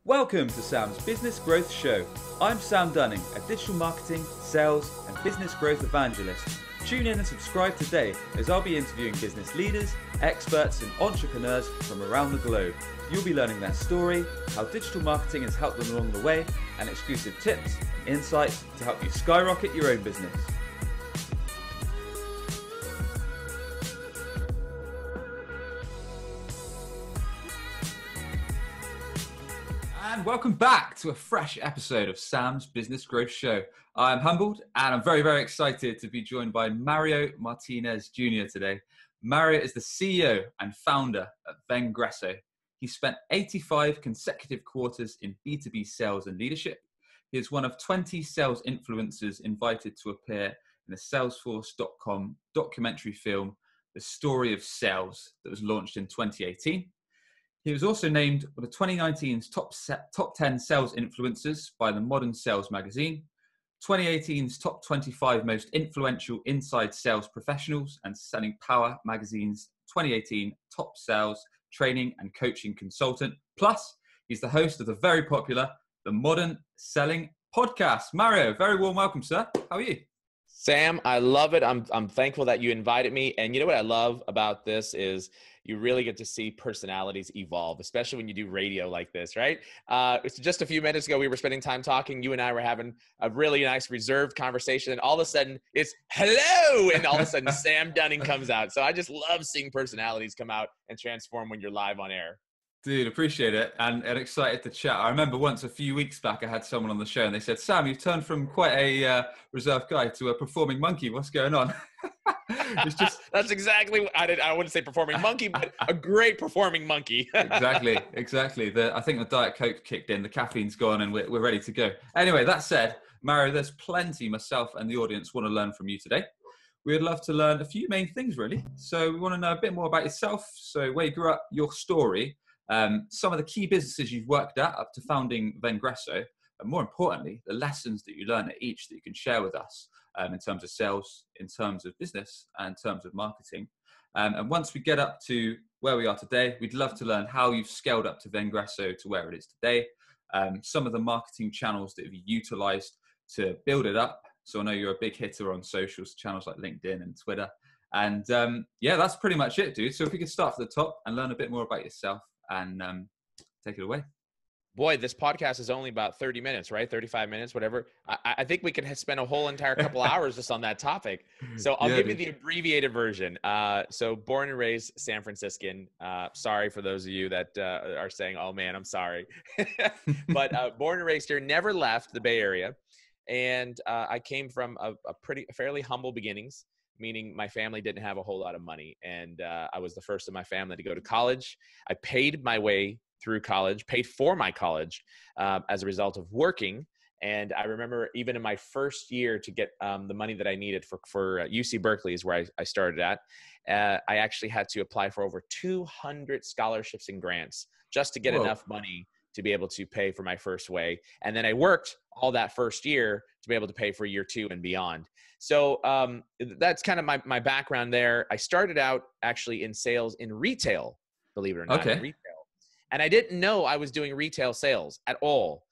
Welcome to Sam's Business Growth Show. I'm Sam Dunning, a digital marketing, sales and business growth evangelist. Tune in and subscribe today as I'll be interviewing business leaders, experts and entrepreneurs from around the globe. You'll be learning their story, how digital marketing has helped them along the way, and exclusive tips and insights to help you skyrocket your own business. And welcome back to a fresh episode of Sam's Business Growth Show. I'm humbled and I'm very, very excited to be joined by Mario Martinez Jr. today. Mario is the CEO and founder of Vengreso. He spent 85 consecutive quarters in B2B Sales and Leadership. He is one of 20 sales influencers invited to appear in the Salesforce.com documentary film, The Story of Sales, that was launched in 2018. He was also named one of 2019's top 10 sales influencers by the Modern Sales magazine, 2018's top 25 most influential inside sales professionals, and Selling Power magazine's 2018 top sales training and coaching consultant. Plus, he's the host of the very popular The Modern Selling podcast. Mario, very warm welcome, sir. How are you? Sam, I love it. I'm thankful that you invited me. And you know what I love about this is you really get to see personalities evolve, especially when you do radio like this, right? It's just a few minutes ago, we were spending time talking. You and I were having a really nice reserved conversation. And all of a sudden it's hello. And all of a sudden Sam Dunning comes out. So I just love seeing personalities come out and transform when you're live on air. Dude, appreciate it and excited to chat. I remember once a few weeks back, I had someone on the show and they said, Sam, you've turned from quite a reserved guy to a performing monkey. What's going on? It's just That's exactly what I wouldn't say performing monkey, but a great performing monkey. Exactly. I think the Diet Coke kicked in, the caffeine's gone and we're ready to go. Anyway, that said, Mario, there's plenty myself and the audience want to learn from you today. We'd love to learn a few main things, really. So we want to know a bit more about yourself. So where you grew up, your story, some of the key businesses you've worked at up to founding Vengreso, and more importantly, the lessons that you learn at each that you can share with us in terms of sales, in terms of business, and in terms of marketing. And once we get up to where we are today, we'd love to learn how you've scaled up to Vengreso to where it is today, some of the marketing channels that you've utilized to build it up. So I know you're a big hitter on socials, channels like LinkedIn and Twitter. And yeah, that's pretty much it, dude. So if we could start from the top and learn a bit more about yourself and take it away. Boy, this podcast is only about 30 minutes, right? 35 minutes, whatever. I think we could spend a whole entire couple hours just on that topic. So I'll give you the abbreviated version. So born and raised San Franciscan. Sorry for those of you that are saying, oh man, I'm sorry. But born and raised here, never left the Bay Area. And I came from a fairly humble beginnings, meaning my family didn't have a whole lot of money. And I was the first in my family to go to college. I paid my way through college, paid for my college as a result of working. And I remember even in my first year to get the money that I needed for UC Berkeley is where I started at. I actually had to apply for over 200 scholarships and grants just to get enough money to be able to pay for my first way. And then I worked all that first year to be able to pay for year two and beyond. So that's kind of my background there. I started out actually in sales in retail, believe it or not, in retail. And I didn't know I was doing retail sales at all.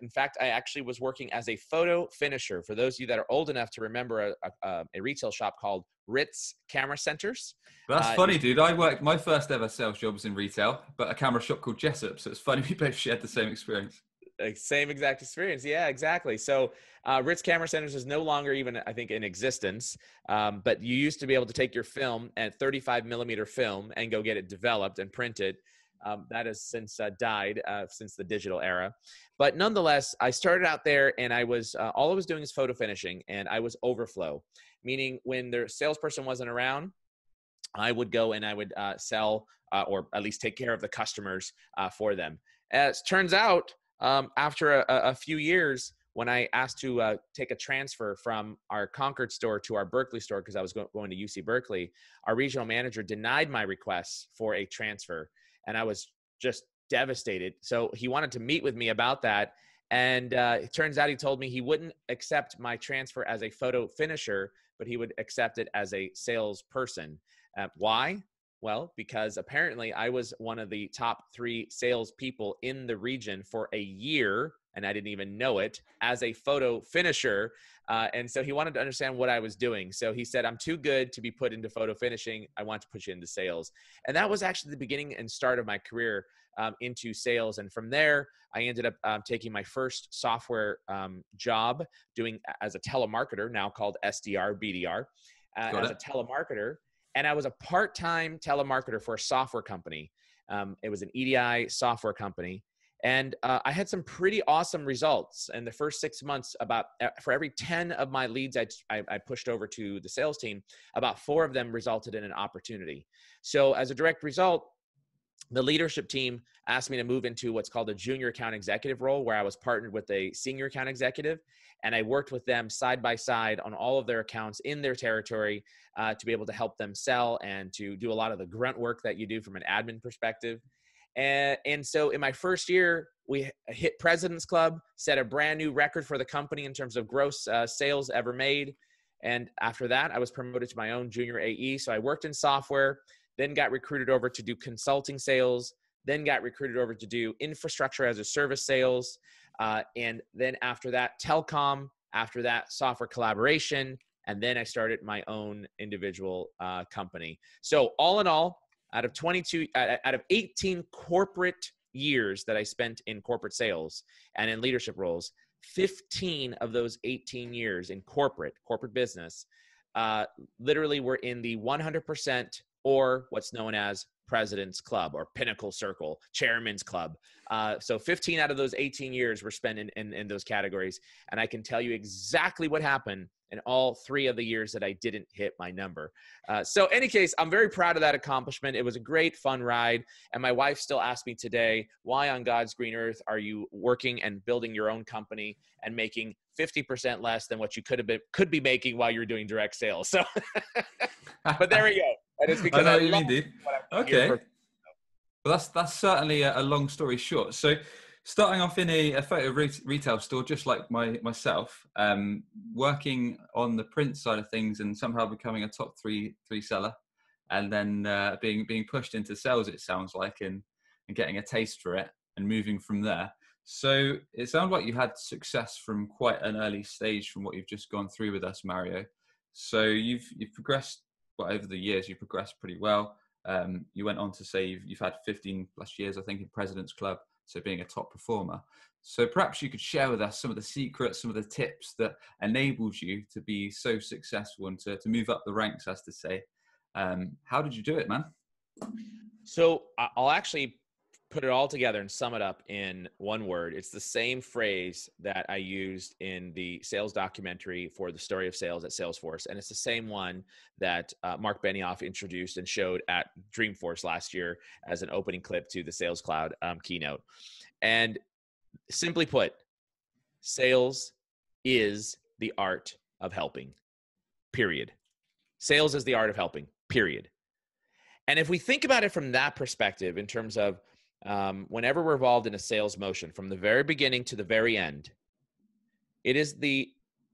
In fact, I actually was working as a photo finisher. For those of you that are old enough to remember a retail shop called Ritz Camera Centers. That's funny, dude. My first ever sales job was in retail, but a camera shop called Jessup. So it's funny we both shared the same experience. Same exact experience. Yeah, exactly. So Ritz Camera Centers is no longer even, I think, in existence. But you used to be able to take your film and 35 millimeter film and go get it developed and printed. That has since died since the digital era. But nonetheless, I started out there and I was, all I was doing is photo finishing and I was overflow, meaning when the salesperson wasn't around, I would go and I would sell or at least take care of the customers for them. As turns out, after a few years, when I asked to take a transfer from our Concord store to our Berkeley store, because I was going to UC Berkeley, our regional manager denied my request for a transfer. And I was just devastated. So he wanted to meet with me about that. And it turns out he told me he wouldn't accept my transfer as a photo finisher, but he would accept it as a salesperson. Why? Well, because apparently I was one of the top 3 salespeople in the region for a year, and I didn't even know it, as a photo finisher. And so he wanted to understand what I was doing. So he said, I'm too good to be put into photo finishing. I want to put you into sales. And that was actually the beginning and start of my career into sales. And from there, I ended up taking my first software job doing as a telemarketer, now called SDR, BDR, as a telemarketer. And I was a part-time telemarketer for a software company. It was an EDI software company. And I had some pretty awesome results in the first 6 months. About for every 10 of my leads I pushed over to the sales team, about 4 of them resulted in an opportunity. So as a direct result, the leadership team asked me to move into what's called a junior account executive role, where I was partnered with a senior account executive, and I worked with them side by side on all of their accounts in their territory to be able to help them sell and to do a lot of the grunt work that you do from an admin perspective. And so in my first year, we hit President's Club, set a brand new record for the company in terms of gross sales ever made. And after that, I was promoted to my own junior AE. So I worked in software, then got recruited over to do consulting sales, then got recruited over to do infrastructure as a service sales. And then after that, telecom, after that, software collaboration. And then I started my own individual company. So all in all, out of 18 corporate years that I spent in corporate sales and in leadership roles, 15 of those 18 years in corporate business, literally were in the 100% or what's known as President's Club or Pinnacle Circle, Chairman's Club. So 15 out of those 18 years were spent in those categories. And I can tell you exactly what happened in all 3 of the years that I didn't hit my number. So any case, I'm very proud of that accomplishment. It was a great, fun ride. And my wife still asks me today, why on God's green earth are you working and building your own company and making 50% less than what you could be making while you're doing direct sales? So, but there we go. And it's because I love what I'm doing here. Well, that's certainly a long story short. So starting off in a photo retail store, just like myself, working on the print side of things and somehow becoming a top three seller, and then being pushed into sales, it sounds like, and getting a taste for it and moving from there. So it sounds like you had success from quite an early stage from what you've just gone through with us, Mario. So you've progressed, well, over the years, you've progressed pretty well. You went on to say you've had 15 plus years, I think, in President's Club, so being a top performer. So perhaps you could share with us some of the secrets, some of the tips that enabled you to be so successful and to move up the ranks, as to say. How did you do it, man? So I'll actually put it all together and sum it up in one word. It's the same phrase that I used in the sales documentary for the story of sales at Salesforce. And it's the same one that Mark Benioff introduced and showed at Dreamforce last year as an opening clip to the Sales Cloud keynote. And simply put, sales is the art of helping, period. Sales is the art of helping, period. And if we think about it from that perspective, in terms of whenever we're involved in a sales motion, from the very beginning to the very end, it is the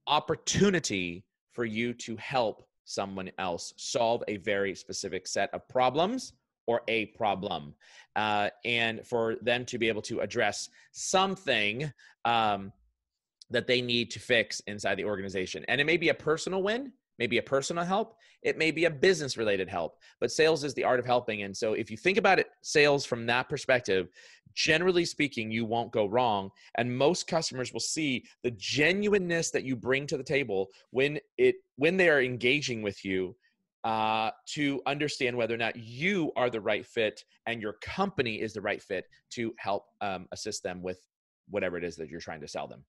opportunity for you to help someone else solve a very specific set of problems or a problem, and for them to be able to address something that they need to fix inside the organization. And it may be a personal win, maybe a personal help, it may be a business related help, but sales is the art of helping. And so if you think about it, sales from that perspective, generally speaking, you won't go wrong. And most customers will see the genuineness that you bring to the table when they are engaging with you, to understand whether or not you are the right fit and your company is the right fit to help assist them with whatever it is that you're trying to sell them.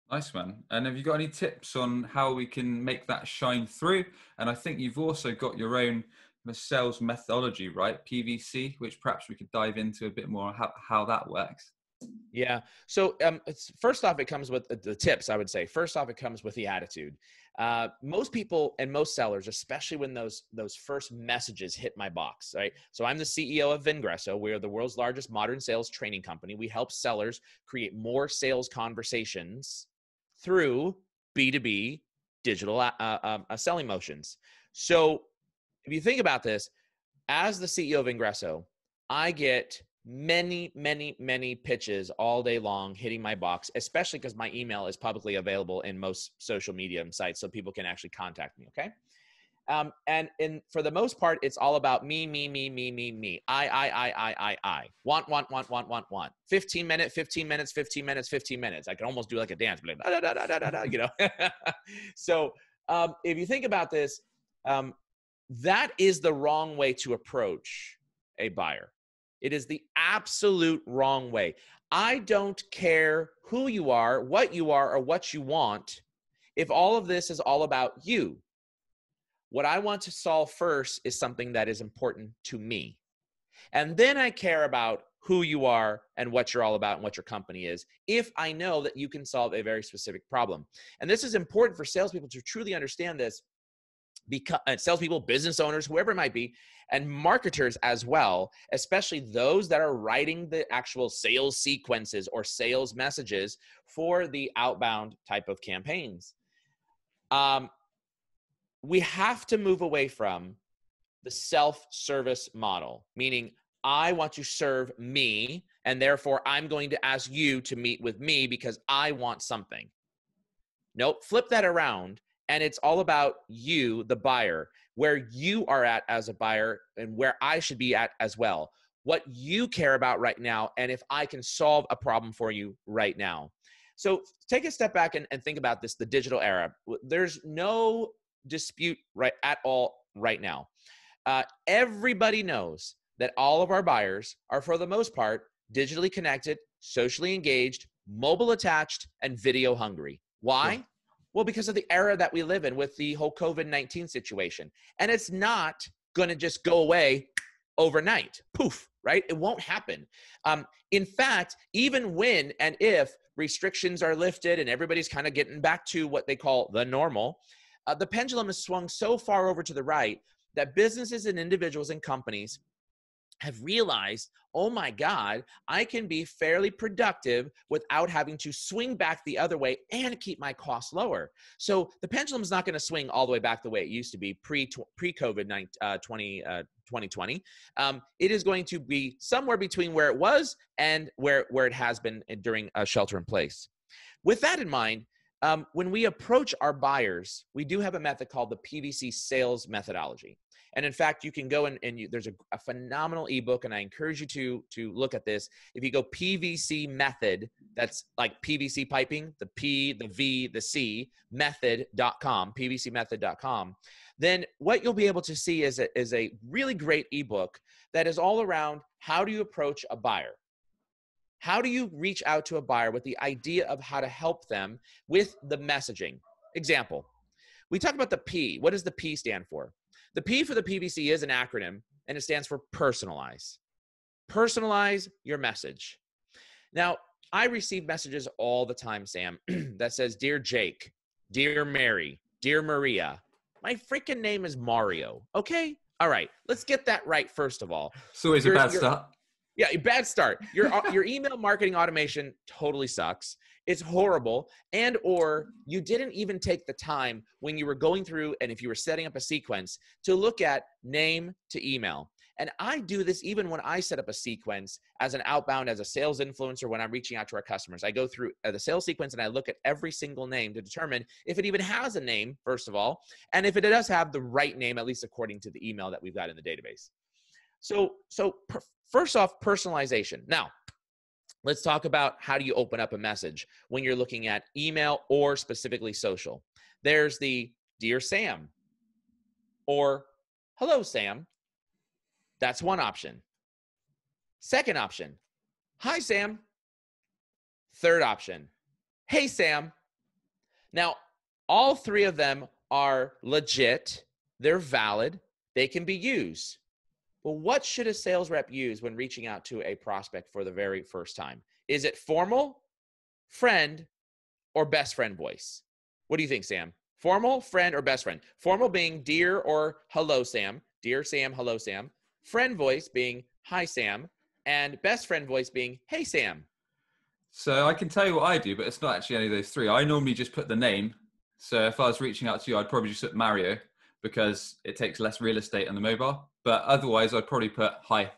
Nice, man. And have you got any tips on how we can make that shine through? And I think you've also got your own sales methodology, right? PVC, which perhaps we could dive into a bit more how that works. Yeah. So first off, it comes with the tips, I would say. First off, it comes with the attitude. Most people and most sellers, especially when those first messages hit my box, right? So I'm the CEO of Vengreso. We are the world's largest modern sales training company. We help sellers create more sales conversations through B2B digital selling motions. So if you think about this, As the CEO of Vengreso, I get many, many, many pitches all day long hitting my box, especially because my email is publicly available in most social media sites so people can actually contact me, okay? And for the most part, it's all about me, me, me, me, me, me. I. Want. 15 minutes, 15 minutes, 15 minutes, 15 minutes. I can almost do like a dance, like, da, da, da, da, da, da, you know? So if you think about this, that is the wrong way to approach a buyer. It is the absolute wrong way. I don't care who you are, or what you want, if all of this is all about you. What I want to solve first is something that is important to me. And then I care about who you are and what you're all about and what your company is, if I know that you can solve a very specific problem. And this is important for salespeople to truly understand this, because salespeople, business owners, whoever it might be, and marketers as well, especially those that are writing the actual sales sequences or sales messages for the outbound type of campaigns. We have to move away from the self-service model, meaning I want to serve me, and therefore I'm going to ask you to meet with me because I want something. Nope, flip that around, and it's all about you, the buyer, where you are at as a buyer and where I should be at as well. What you care about right now, and if I can solve a problem for you right now. So take a step back and think about this, the digital era. There's no dispute right at all right now. Everybody knows that all of our buyers are, for the most part, digitally connected, socially engaged, mobile attached, and video hungry. Why? Sure. Well, because of the era that we live in with the whole COVID-19 situation. And it's not going to just go away overnight. Poof, right? It won't happen. In fact, even when and if restrictions are lifted and everybody's kind of getting back to what they call the normal, the pendulum has swung so far over to the right that businesses and individuals and companies have realized, oh my God, I can be fairly productive without having to swing back the other way and keep my costs lower. So the pendulum is not going to swing all the way back the way it used to be pre-COVID 2020. It is going to be somewhere between where it was and where it has been during shelter in place. With that in mind, when we approach our buyers, we do have a method called the PVC sales methodology. And in fact, you can go there's a phenomenal ebook, and I encourage you to look at this. If you go PVC method, that's like PVC piping, the P, the V, the C, method.com, pvcmethod.com, then what you'll be able to see is a really great ebook that is all around how do you approach a buyer? How do you reach out to a buyer with the idea of how to help them with the messaging? Example, we talk about the P. What does the P stand for? The P for the PVC is an acronym, and it stands for personalize. Personalize your message. Now, I receive messages all the time, Sam, that says, Dear Jake, Dear Mary, Dear Maria. My freaking name is Mario, okay? All right, let's get that right first of all. It's always a bad start. Yeah, bad start. Your email marketing automation totally sucks. It's horrible. And or you didn't even take the time when you were going through, and if you were setting up a sequence, to look at name to email. And I do this even when I set up a sequence as an outbound, as a sales influencer, when I'm reaching out to our customers. I go through the sales sequence and I look at every single name to determine if it even has a name, first of all, and if it does have the right name, at least according to the email that we've got in the database. So first off, personalization. Now, let's talk about how do you open up a message when you're looking at email or specifically social. There's the Dear Sam or Hello Sam. That's one option. Second option, Hi Sam. Third option, Hey Sam. Now, all three of them are legit. They're valid. They can be used. Well, what should a sales rep use when reaching out to a prospect for the very first time? Is it formal, friend, or best friend voice? What do you think, Sam? Formal, friend, or best friend? Formal being Dear or Hello Sam. Dear Sam, Hello Sam. Friend voice being Hi Sam. And best friend voice being Hey Sam. So I can tell you what I do, but it's not actually any of those three. I normally just put the name. So if I was reaching out to you, I'd probably just put Mario, because it takes less real estate on the mobile. But otherwise, I'd probably put hi.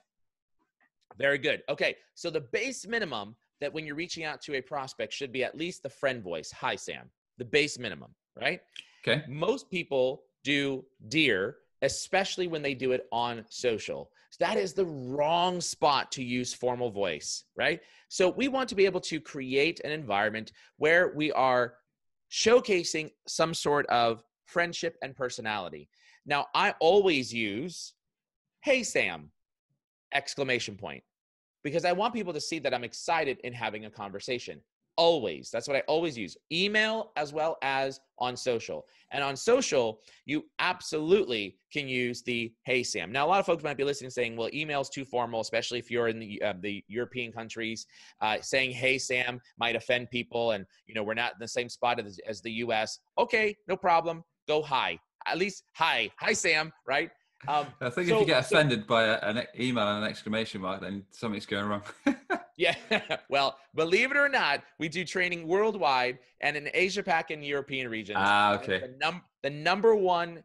Very good. Okay, so the base minimum that when you're reaching out to a prospect should be at least the friend voice. Hi, Sam. The base minimum, right? Okay. Most people do dear, especially when they do it on social. So that is the wrong spot to use formal voice, right? So we want to be able to create an environment where we are showcasing some sort of friendship and personality. Now, I always use, hey, Sam, exclamation point, because I want people to see that I'm excited in having a conversation. Always. That's what I always use. Email as well as on social. And on social, you absolutely can use the hey, Sam. Now, a lot of folks might be listening saying, well, email's too formal, especially if you're in the European countries. Saying hey, Sam might offend people. And, we're not in the same spot as the US. Okay, no problem. Go hi. At least hi. Hi, Sam, right? I think if you get offended by an email and an exclamation mark, then something's going wrong. Yeah. Well, believe it or not, we do training worldwide and in Asia Pac and European regions. Okay. The number one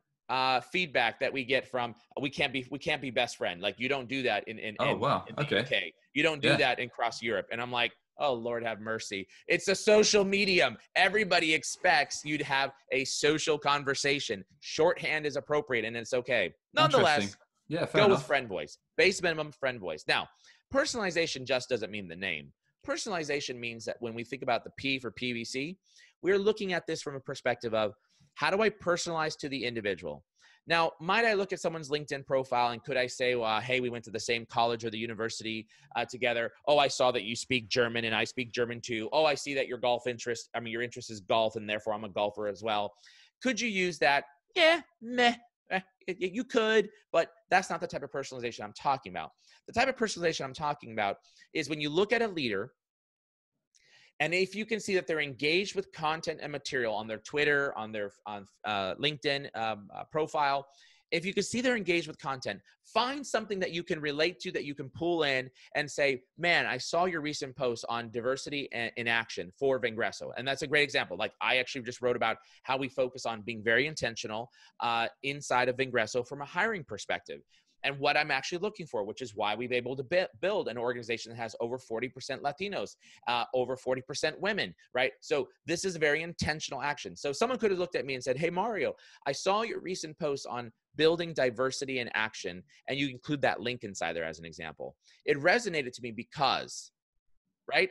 feedback that we get from we can't be best friend. Like you don't do that in the UK. You don't do that across Europe. And I'm like, oh, Lord have mercy. It's a social medium. Everybody expects you to have a social conversation. Shorthand is appropriate and it's okay. Nonetheless, go with friend voice. Base minimum friend voice. Now, personalization just doesn't mean the name. Personalization means that when we think about the P for PVC, we're looking at this from a perspective of how do I personalize to the individual? Now, might I look at someone's LinkedIn profile and could I say, well, hey, we went to the same college or the university together. Oh, I saw that you speak German and I speak German too. Oh, I see that your your interest is golf and therefore I'm a golfer as well. Could you use that? Yeah, meh. You could, but that's not the type of personalization I'm talking about. The type of personalization I'm talking about is when you look at a leader and if you can see that they're engaged with content and material on their Twitter, on their LinkedIn profile, if you can see they're engaged with content, find something that you can relate to, that you can pull in and say, man, I saw your recent post on diversity in action for Vengreso. And that's a great example. Like I actually just wrote about how we focus on being very intentional inside of Vengreso from a hiring perspective. And what I'm actually looking for, which is why we've been able to build an organization that has over 40% Latinos, over 40% women, right? So this is a very intentional action. So someone could have looked at me and said, hey, Mario, I saw your recent post on building diversity in action, and you include that link inside there as an example. It resonated to me because, right?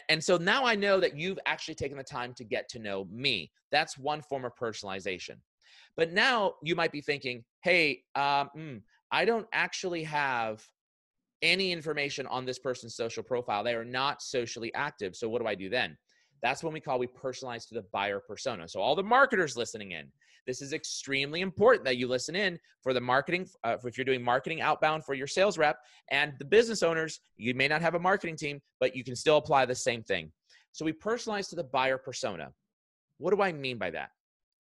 And so now I know that you've actually taken the time to get to know me. That's one form of personalization. But now you might be thinking, hey, I don't actually have any information on this person's social profile. They are not socially active. So what do I do then? That's when we personalize to the buyer persona. So all the marketers listening in, this is extremely important that you listen in for the marketing. If you're doing marketing outbound for your sales rep, and the business owners, you may not have a marketing team, but you can still apply the same thing. So we personalize to the buyer persona. What do I mean by that?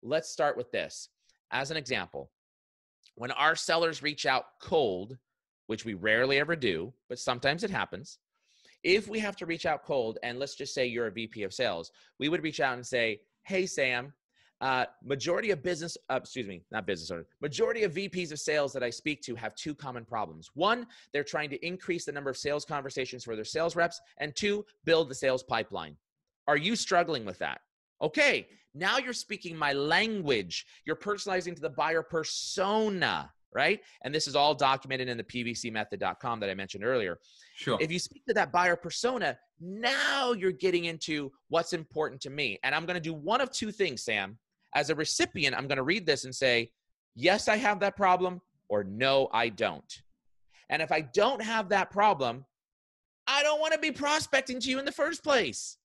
Let's start with this. As an example, when our sellers reach out cold, which we rarely ever do, but sometimes it happens, if we have to reach out cold, and let's just say you're a VP of sales, we would reach out and say, hey, Sam, majority of majority of VPs of sales that I speak to have two common problems. One, they're trying to increase the number of sales conversations for their sales reps, and two, build the sales pipeline. Are you struggling with that? Okay, now you're speaking my language. You're personalizing to the buyer persona, right? And this is all documented in the pvcmethod.com that I mentioned earlier. Sure. If you speak to that buyer persona, now you're getting into what's important to me. And I'm going to do one of two things, Sam. As a recipient, I'm going to read this and say, yes, I have that problem, or no, I don't. And if I don't have that problem, I don't want to be prospecting to you in the first place.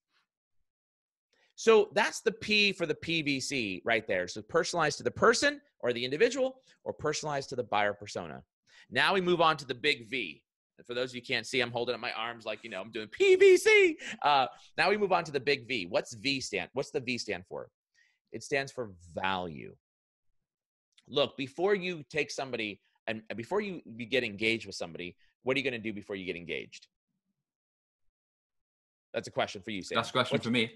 So that's the P for the PVC right there. So personalized to the person or the individual, or personalized to the buyer persona. Now we move on to the big V. And for those of you who can't see, I'm holding up my arms like, I'm doing PVC. Now we move on to the big V. What's the V stand for? It stands for value. Look, before you take somebody and before you get engaged with somebody, what are you going to do before you get engaged? That's a question for you, Sam. That's a question for me.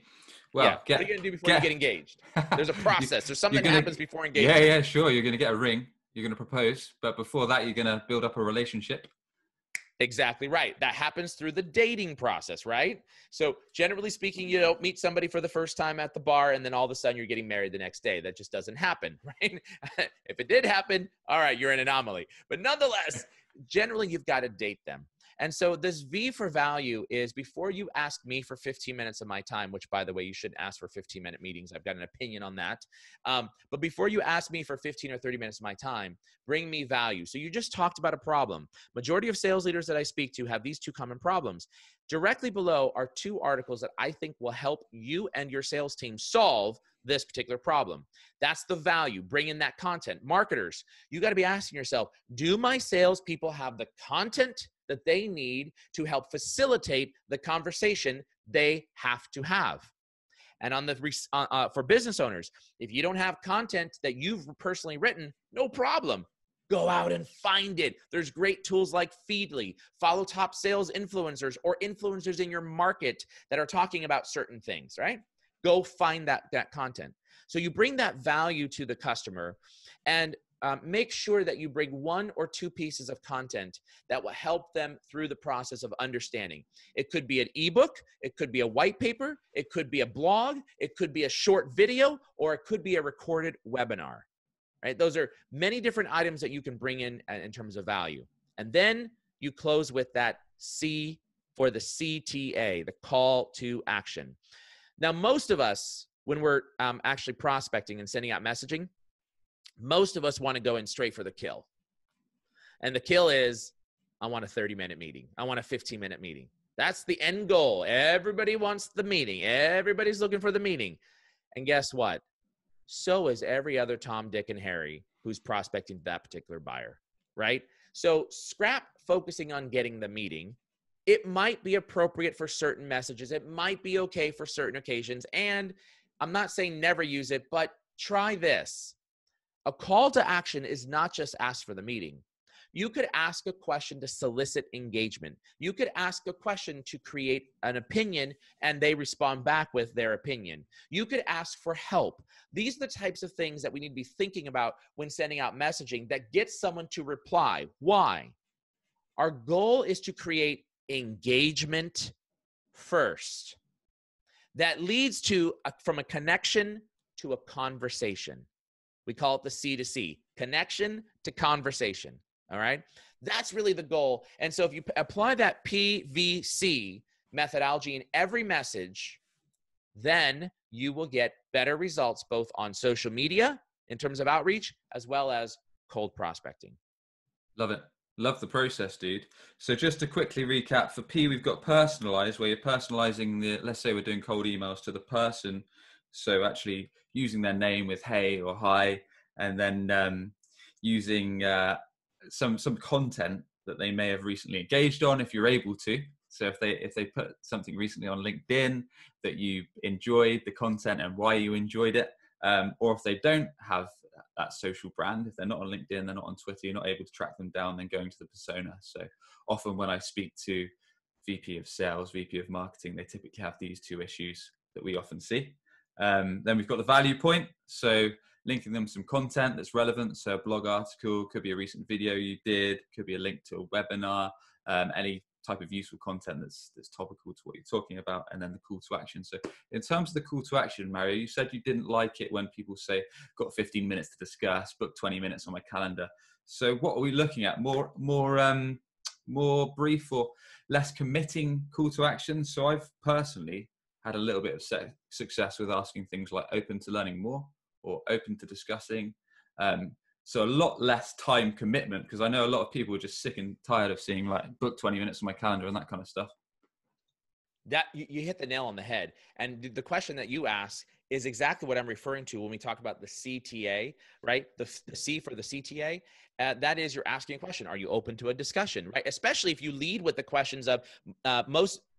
Well, yeah, what are you going to do before you get engaged? There's a process. There's something that happens before engagement. Yeah, sure. You're going to get a ring. You're going to propose. But before that, you're going to build up a relationship. Exactly right. That happens through the dating process, right? So generally speaking, you don't meet somebody for the first time at the bar and then all of a sudden you're getting married the next day. That just doesn't happen, right? If it did happen, all right, you're an anomaly. But nonetheless, generally you've got to date them. And so this V for value is before you ask me for 15 minutes of my time, which by the way, you shouldn't ask for 15-minute meetings. I've got an opinion on that. But before you ask me for 15 or 30 minutes of my time, bring me value. So you just talked about a problem. Majority of sales leaders that I speak to have these two common problems. Directly below are two articles that I think will help you and your sales team solve this particular problem. That's the value. Bring in that content. Marketers, you got to be asking yourself, do my salespeople have the content that they need to help facilitate the conversation they have to have? And on the for business owners, if you don't have content that you've personally written, no problem. Go out and find it. There's great tools like Feedly. Follow top sales influencers or influencers in your market that are talking about certain things, right? Go find that content. So you bring that value to the customer and make sure that you bring 1 or 2 pieces of content that will help them through the process of understanding. It could be an ebook, it could be a white paper, it could be a blog, it could be a short video, or it could be a recorded webinar. Right? Those are many different items that you can bring in terms of value. And then you close with that C for the CTA, the call to action. Now, most of us, when we're actually prospecting and sending out messaging, most of us want to go in straight for the kill. And the kill is, I want a 30-minute meeting. I want a 15-minute meeting. That's the end goal. Everybody wants the meeting. Everybody's looking for the meeting. And guess what? So is every other Tom, Dick, and Harry who's prospecting that particular buyer, right? So scrap focusing on getting the meeting. It might be appropriate for certain messages. It might be okay for certain occasions. And I'm not saying never use it, but try this. A call to action is not just ask for the meeting. You could ask a question to solicit engagement. You could ask a question to create an opinion and they respond back with their opinion. You could ask for help. These are the types of things that we need to be thinking about when sending out messaging that gets someone to reply. Why? Our goal is to create engagement first. That leads to from a connection to a conversation. We call it the C to C, connection to conversation. All right. That's really the goal. And so if you apply that PVC methodology in every message, then you will get better results both on social media in terms of outreach, as well as cold prospecting. Love it. Love the process, dude. So just to quickly recap, for P, we've got personalize, where you're personalizing let's say we're doing cold emails to the person. So actually using their name with hey or hi, and then using some content that they may have recently engaged on, if you're able to. So if they put something recently on LinkedIn that you enjoyed the content and why you enjoyed it, or if they don't have that social brand, if they're not on LinkedIn, they're not on Twitter, you're not able to track them down, then going to the persona. So often when I speak to VP of sales, VP of marketing, they typically have these 2 issues that we often see. Then we've got the value point. So linking them some content that's relevant. So a blog article, could be a recent video you did, could be a link to a webinar, any type of useful content that's topical to what you're talking about, and then the call to action. So in terms of the call to action, Mario, you said you didn't like it when people say, got 15 minutes to discuss, book 20 minutes on my calendar. So what are we looking at? More brief or less committing call to action? So I've personally had a little bit of success with asking things like open to learning more or open to discussing. So a lot less time commitment, because I know a lot of people are just sick and tired of seeing like book 20 minutes on my calendar and that kind of stuff. That you hit the nail on the head. And the question that you ask is exactly what I'm referring to when we talk about the CTA, right? The C for the CTA. That is, you're asking a question. Are you open to a discussion, right? Especially if you lead with the questions of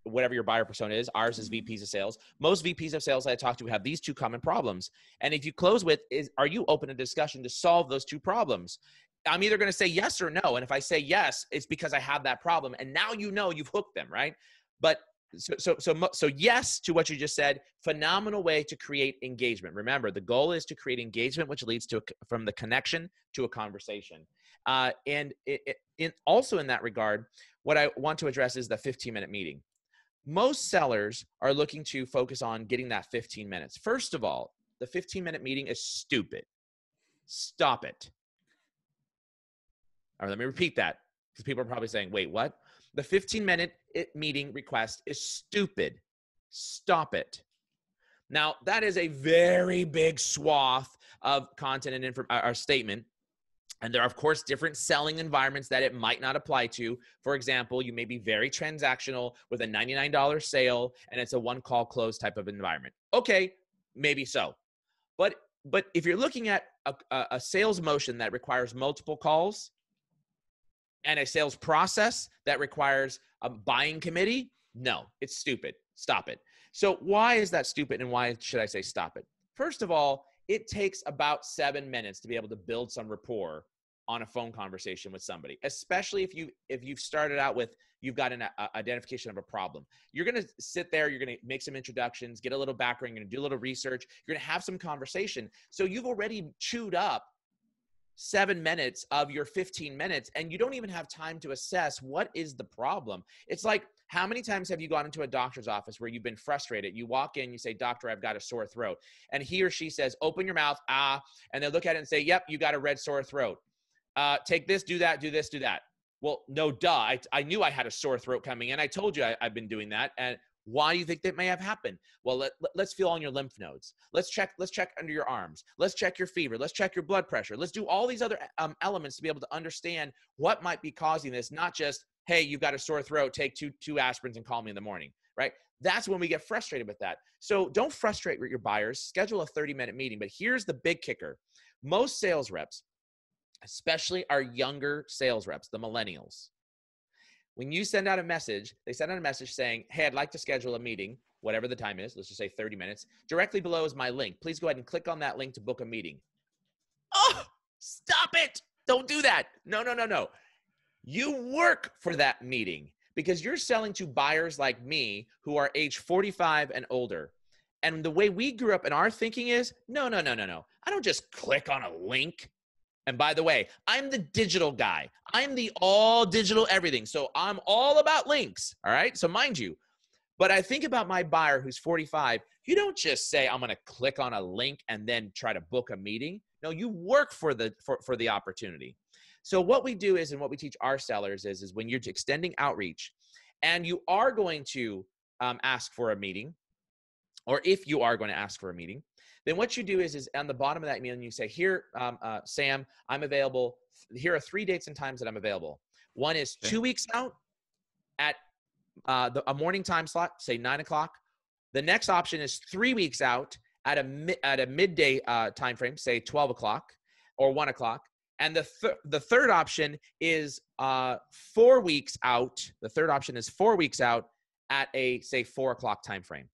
whatever your buyer persona is. Ours is VPs of sales. Most VPs of sales that I talk to have these 2 common problems. And if you close with, are you open to discussion to solve those 2 problems? I'm either going to say yes or no. And if I say yes, it's because I have that problem. And now you know you've hooked them, right? But So yes to what you just said. Phenomenal way to create engagement. Remember, the goal is to create engagement, which leads to from the connection to a conversation. And also in that regard, what I want to address is the 15-minute meeting. Most sellers are looking to focus on getting that 15 minutes. First of all, the 15-minute meeting is stupid. Stop it. All right, let me repeat that because people are probably saying, wait, what? The 15-minute meeting request is stupid. Stop it. Now, that is a very big swath of content and our statement. And there are, of course, different selling environments that it might not apply to. For example, you may be very transactional with a $99 sale, and it's a one-call close type of environment. Okay, maybe so. But if you're looking at a sales motion that requires multiple calls and a sales process that requires a buying committee, no, it's stupid. Stop it. So why is that stupid, and why should I say stop it? First of all, it takes about 7 minutes to be able to build some rapport on a phone conversation with somebody, especially if you've started out with, you've got an identification of a problem. You're going to sit there, you're going to make some introductions, get a little background, you're going to do a little research, you're going to have some conversation. So you've already chewed up 7 minutes of your 15 minutes, and you don't even have time to assess what is the problem. It's like, how many times have you gone into a doctor's office where you've been frustrated? You walk in, you say, doctor, I've got a sore throat. And he or she says, open your mouth, and they look at it and say, yep, you got a red sore throat. Take this, do that, do this, do that. Well, no, duh. I knew I had a sore throat coming in. I told you I've been doing that. And why do you think that may have happened? Well, let's feel on your lymph nodes. Let's check under your arms. Let's check your fever. Let's check your blood pressure. Let's do all these other elements to be able to understand what might be causing this, not just, hey, you've got a sore throat, take two aspirins and call me in the morning, right? That's when we get frustrated with that. So don't frustrate your buyers. Schedule a 30-minute meeting. But here's the big kicker. Most sales reps, especially our younger sales reps, the millennials, when you send out a message, they send out a message saying, hey, I'd like to schedule a meeting, whatever the time is, let's just say 30 minutes. Directly below is my link. Please go ahead and click on that link to book a meeting. Oh, stop it. Don't do that. No. You work for that meeting because you're selling to buyers like me who are age 45 and older. And the way we grew up in our thinking is, no. I don't just click on a link. And by the way, I'm the digital guy. I'm the all digital everything. So I'm all about links. All right. So mind you, but I think about my buyer who's 45. You don't just say, I'm going to click on a link and then try to book a meeting. No, you work for the opportunity. So what we do is, and what we teach our sellers is when you're extending outreach and you are going to ask for a meeting, or if you are going to ask for a meeting, then what you do is on the bottom of that email, you say, here, Sam, I'm available. Here are 3 dates and times that I'm available. One is 2 weeks out at a morning time slot, say 9 o'clock. The next option is 3 weeks out at a midday time frame, say 12 o'clock or 1 o'clock. And the third option is 4 weeks out. The third option is 4 weeks out at a, say, 4 o'clock time frame.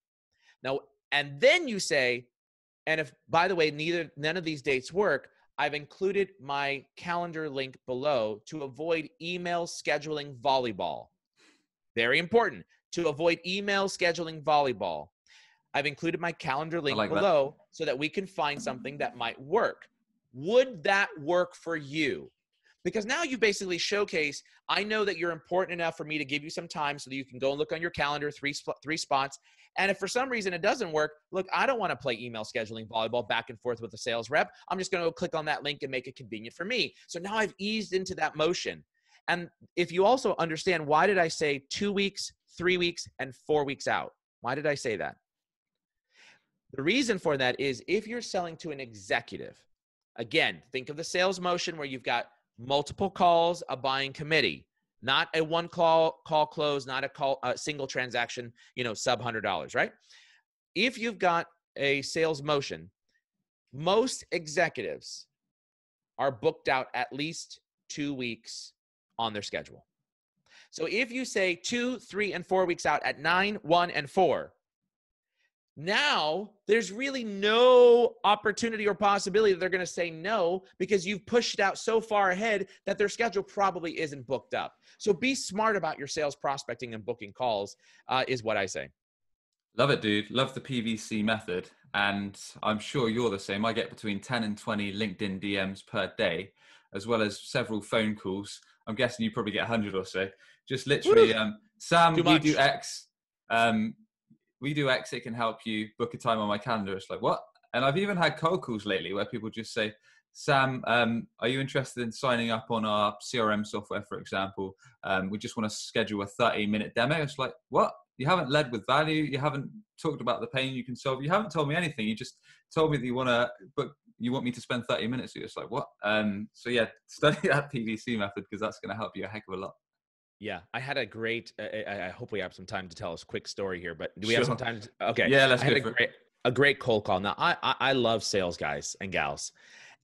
Now, and then you say, and if, by the way, none of these dates work, I've included my calendar link below to avoid email scheduling volleyball. Very important, to avoid email scheduling volleyball. I've included my calendar link below so that we can find something that might work. Would that work for you? Because now you basically showcase, I know that you're important enough for me to give you some time so that you can go and look on your calendar, three spots. And if for some reason it doesn't work, look, I don't want to play email scheduling volleyball back and forth with a sales rep. I'm just going to go click on that link and make it convenient for me. So now I've eased into that motion. And if you also understand, why did I say 2 weeks, 3 weeks, and 4 weeks out? Why did I say that? The reason for that is if you're selling to an executive, again, think of the sales motion where you've got multiple calls, a buying committee, not a one call close, not a single transaction, sub $100, right? If you've got a sales motion, most executives are booked out at least 2 weeks on their schedule. So if you say 2, 3, and 4 weeks out at 9, 1, and 4, Now, there's really no opportunity or possibility that they're going to say no because you've pushed it out so far ahead that their schedule probably isn't booked up. So be smart about your sales prospecting and booking calls is what I say. Love it, dude. Love the PVC method. And I'm sure you're the same. I get between 10 and 20 LinkedIn DMs per day, as well as several phone calls. I'm guessing you probably get 100 or so. Just literally, Sam, we do X. We do X, it can help you book a time on my calendar. It's like, what? And I've even had cold calls lately where people just say, Sam, are you interested in signing up on our CRM software, for example? We just want to schedule a 30-minute demo. It's like, what? You haven't led with value. You haven't talked about the pain you can solve. You haven't told me anything. You just told me that you want to book, you want me to spend 30 minutes. You're just like, what? So yeah, study that PVC method because that's going to help you a heck of a lot. Yeah, I had a great, I hope we have some time to tell us a quick story here, but do we have some time? Okay. Yeah, let's go for it. A great cold call. Now, I love sales guys and gals.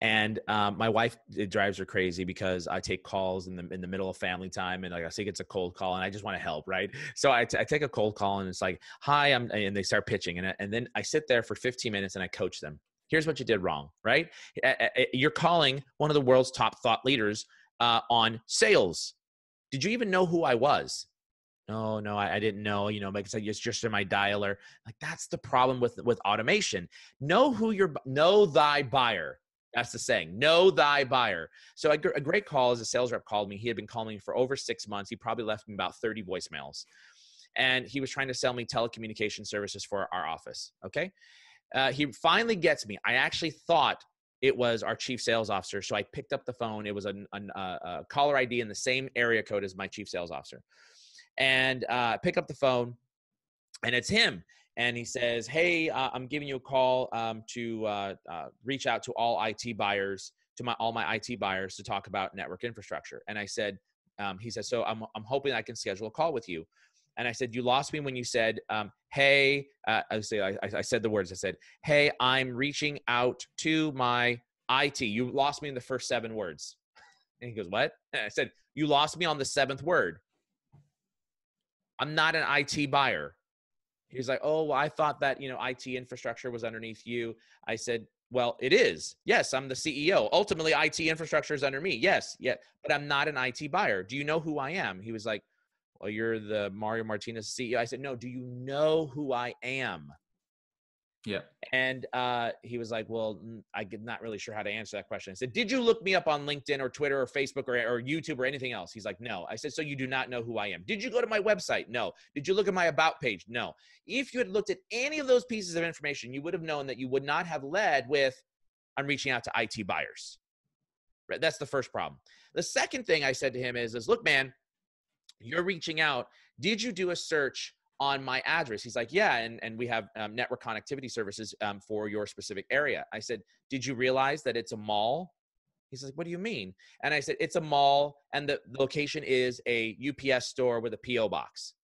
And my wife, it drives her crazy because I take calls in the middle of family time, and like I say, it's a cold call, and I just want to help, right? So I take a cold call, and it's like, "Hi," and they start pitching, and then I sit there for 15 minutes and I coach them. Here's what you did wrong, right? You're calling one of the world's top thought leaders on sales. Did you even know who I was? No, I didn't know, because it's just in my dialer. Like, that's the problem with automation. Know thy buyer. That's the saying. Know thy buyer. So a great call is a sales rep called me. He had been calling me for over 6 months. He probably left me about 30 voicemails. And he was trying to sell me telecommunication services for our office. Okay. He finally gets me. I actually thought it was our chief sales officer. So I picked up the phone. It was a caller ID in the same area code as my chief sales officer. And pick up the phone, and it's him. And he says, "Hey, I'm giving you a call to reach out to all IT buyers, all my IT buyers, to talk about network infrastructure." And I said, he said, "So I'm hoping I can schedule a call with you." And I said, "You lost me when you said, hey," I said the words. I said, "Hey, I'm reaching out to my IT." You lost me in the first 7 words. And he goes, "What?" And I said, "You lost me on the 7th word. I'm not an IT buyer." He's like, "Oh, well, I thought that, IT infrastructure was underneath you." I said, "Well, it is. Yes, I'm the CEO. Ultimately, IT infrastructure is under me. Yes, yeah, but I'm not an IT buyer. Do you know who I am?" He was like, "Well, you're the Mario Martinez CEO." I said, "No, do you know who I am?" Yeah. And he was like, "Well, I'm not really sure how to answer that question." I said, "Did you look me up on LinkedIn or Twitter or Facebook or YouTube or anything else?" He's like, "No." I said, "So you do not know who I am. Did you go to my website?" "No." "Did you look at my about page?" "No." If you had looked at any of those pieces of information, you would have known that you would not have led with, "I'm reaching out to IT buyers." Right? That's the first problem. The second thing I said to him is, "Look, man, you're reaching out. Did you do a search on my address?" He's like, "Yeah, and we have network connectivity services for your specific area." I said, "Did you realize that it's a mall?" He's like, "What do you mean?" And I said, "It's a mall, and the location is a UPS store with a PO box."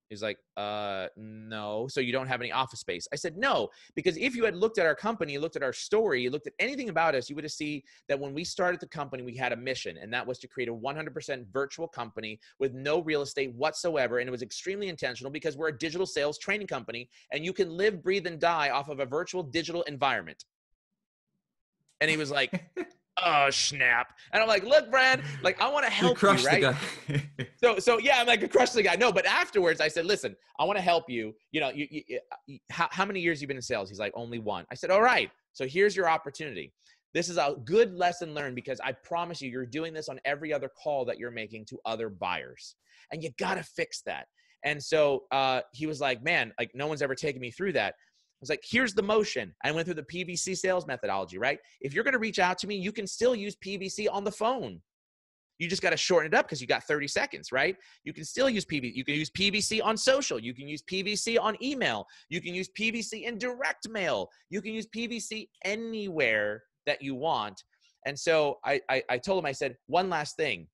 He's like, "No, so you don't have any office space?" I said, "No, because if you had looked at our company, looked at our story, looked at anything about us, you would have seen that when we started the company, we had a mission, and that was to create a 100% virtual company with no real estate whatsoever. And it was extremely intentional because we're a digital sales training company, and you can live, breathe, and die off of a virtual digital environment." And he was like, "Oh, snap." And I'm like, "Look, Brad, like, I want to help you, right?" So yeah, I'm like, a crush the guy. No, but afterwards I said, "Listen, I want to help you. How many years you been in sales?" He's like, "Only 1. I said, "All right. So here's your opportunity. This is a good lesson learned because I promise you, you're doing this on every other call that you're making to other buyers, and you got to fix that." And so he was like, "Man, like, no one's ever taken me through that." I was like, "Here's the motion." I went through the PVC sales methodology, right? If you're going to reach out to me, you can still use PVC on the phone. You just got to shorten it up because you got 30 seconds, right? You can still use PVC. You can use PVC on social. You can use PVC on email. You can use PVC in direct mail. You can use PVC anywhere that you want. And so I told him, I said, "One last thing.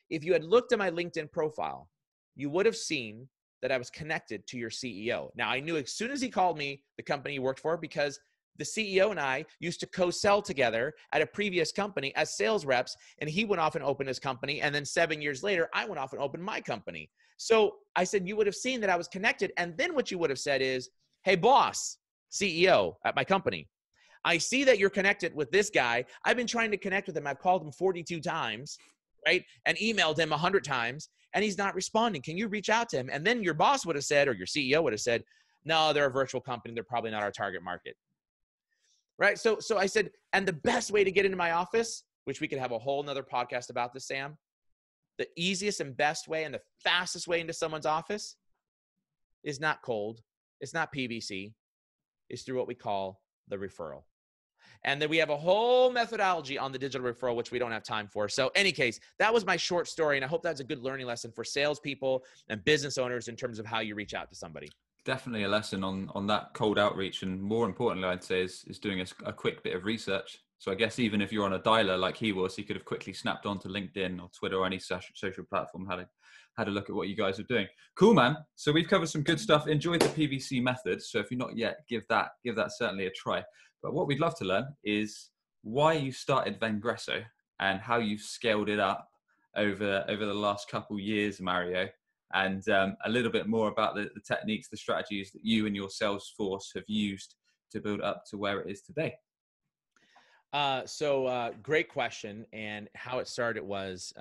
If you had looked at my LinkedIn profile, you would have seen that I was connected to your CEO." Now, I knew as soon as he called me the company he worked for because the CEO and I used to co-sell together at a previous company as sales reps, and he went off and opened his company. And then 7 years later, I went off and opened my company. So I said, "You would have seen that I was connected." And then what you would have said is, hey, boss, CEO at my company, I see that you're connected with this guy. I've been trying to connect with him. I've called him 42 times, right? And emailed him 100 times, and he's not responding. Can you reach out to him? And then your boss would have said, or your CEO would have said, no, they're a virtual company. They're probably not our target market, right? So I said, and the best way to get into my office, which we could have a whole nother podcast about this, Sam, the easiest and best way and the fastest way into someone's office is not cold. It's not PVC. It's through what we call the referral. And then we have a whole methodology on the digital referral, which we don't have time for. So any case, that was my short story. And I hope that's a good learning lesson for salespeople and business owners in terms of how you reach out to somebody. Definitely a lesson on that cold outreach. And more importantly, I'd say is doing a quick bit of research. So I guess even if you're on a dialer like he was, he could have quickly snapped onto LinkedIn or Twitter or any social platform, had a look at what you guys are doing. Cool, man. So we've covered some good stuff. Enjoyed the PVC method. So if you're not yet, give that certainly a try. But what we'd love to learn is why you started Vengreso and how you've scaled it up over the last couple of years, Mario, and a little bit more about the techniques, the strategies that you and your sales force have used to build up to where it is today. Great question. And how it started was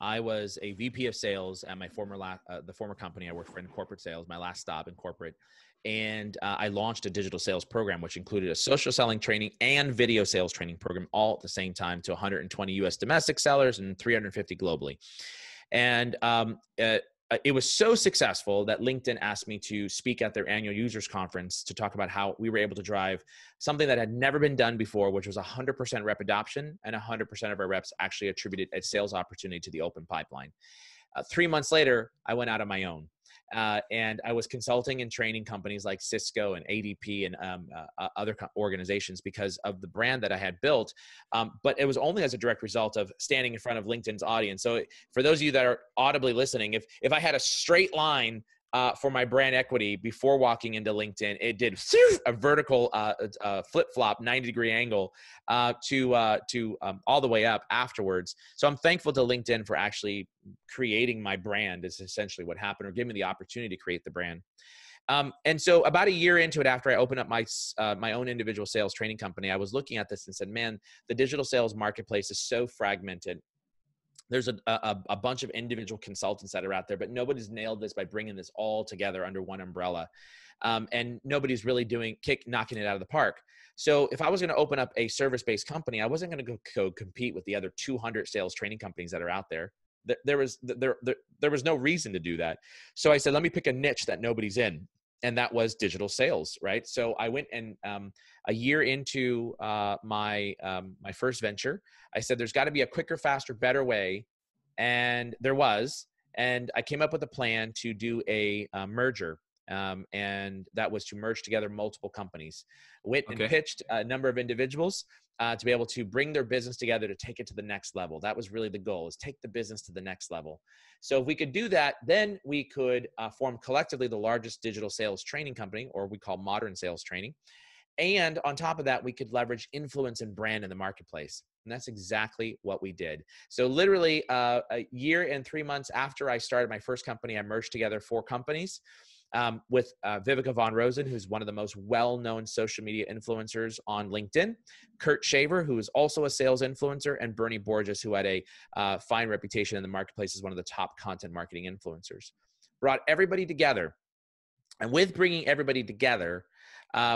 I was a VP of sales at my the former company I worked for in corporate sales, my last stop in corporate. And I launched a digital sales program, which included a social selling training and video sales training program all at the same time to 120 US domestic sellers and 350 globally. And it was so successful that LinkedIn asked me to speak at their annual users conference to talk about how we were able to drive something that had never been done before, which was 100% rep adoption, and 100% of our reps actually attributed a sales opportunity to the open pipeline. 3 months later, I went out on my own. And I was consulting and training companies like Cisco and ADP and other organizations because of the brand that I had built. But it was only as a direct result of standing in front of LinkedIn's audience. So for those of you that are audibly listening, if I had a straight line for my brand equity before walking into LinkedIn, it did a vertical flip-flop 90-degree angle to all the way up afterwards. So I'm thankful to LinkedIn for actually creating my brand is essentially what happened, or giving me the opportunity to create the brand. And so about a year into it, after I opened up my own individual sales training company, I was looking at this and said, man, the digital sales marketplace is so fragmented. There's a bunch of individual consultants that are out there, but nobody's nailed this by bringing this all together under one umbrella. And nobody's really knocking it out of the park. So if I was going to open up a service-based company, I wasn't going to go compete with the other 200 sales training companies that are out there. There was no reason to do that. So I said, let me pick a niche that nobody's in. And that was digital sales, right? So I went and a year into my first venture, I said, there's got to be a quicker, faster, better way. And there was. And I came up with a plan to do a merger. And that was to merge together multiple companies. Went and pitched a number of individuals to be able to bring their business together to take it to the next level. That was really the goal, is take the business to the next level. So if we could do that, then we could form collectively the largest digital sales training company, or we call modern sales training. And on top of that, we could leverage influence and brand in the marketplace. And that's exactly what we did. So literally a year and 3 months after I started my first company, I merged together 4 companies. With Vivica Von Rosen, who's one of the most well-known social media influencers on LinkedIn, Kurt Shaver, who is also a sales influencer, and Bernie Borges, who had a fine reputation in the marketplace as one of the top content marketing influencers. Brought everybody together. And with bringing everybody together,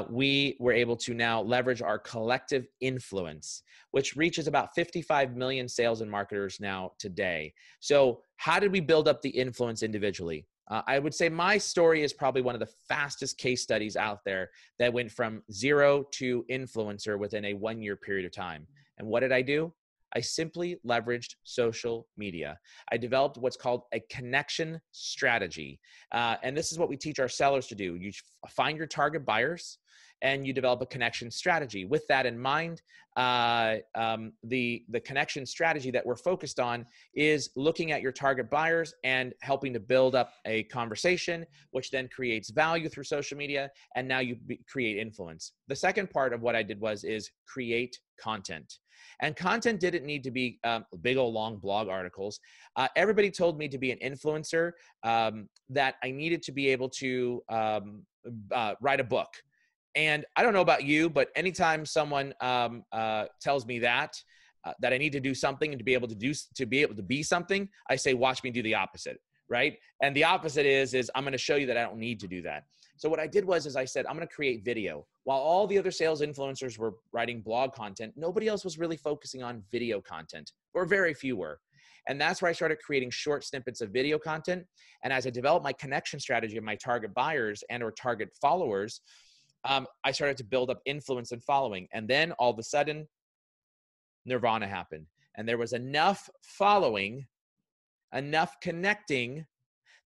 we were able to now leverage our collective influence, which reaches about 55 million sales and marketers now today. So how did we build up the influence individually? I would say my story is probably one of the fastest case studies out there that went from 0 to influencer within a 1-year period of time. And what did I do? I simply leveraged social media. I developed what's called a connection strategy. And this is what we teach our sellers to do. You find your target buyers and you develop a connection strategy. With that in mind, the connection strategy that we're focused on is looking at your target buyers and helping to build up a conversation, which then creates value through social media, and now you create influence. The second part of what I did is create content. And content didn't need to be big old long blog articles. Everybody told me to be an influencer, that I needed to be able to write a book. And I don't know about you, but anytime someone tells me that I need to do something and to be able to be something, I say, watch me do the opposite, right? And the opposite is I'm going to show you that I don't need to do that. So what I did was I said, I'm going to create video. While all the other sales influencers were writing blog content, nobody else was really focusing on video content, or very few were. And that's where I started creating short snippets of video content. And as I developed my connection strategy of my target buyers and or target followers, I started to build up influence and following. And then all of a sudden, Nirvana happened. And there was enough following, enough connecting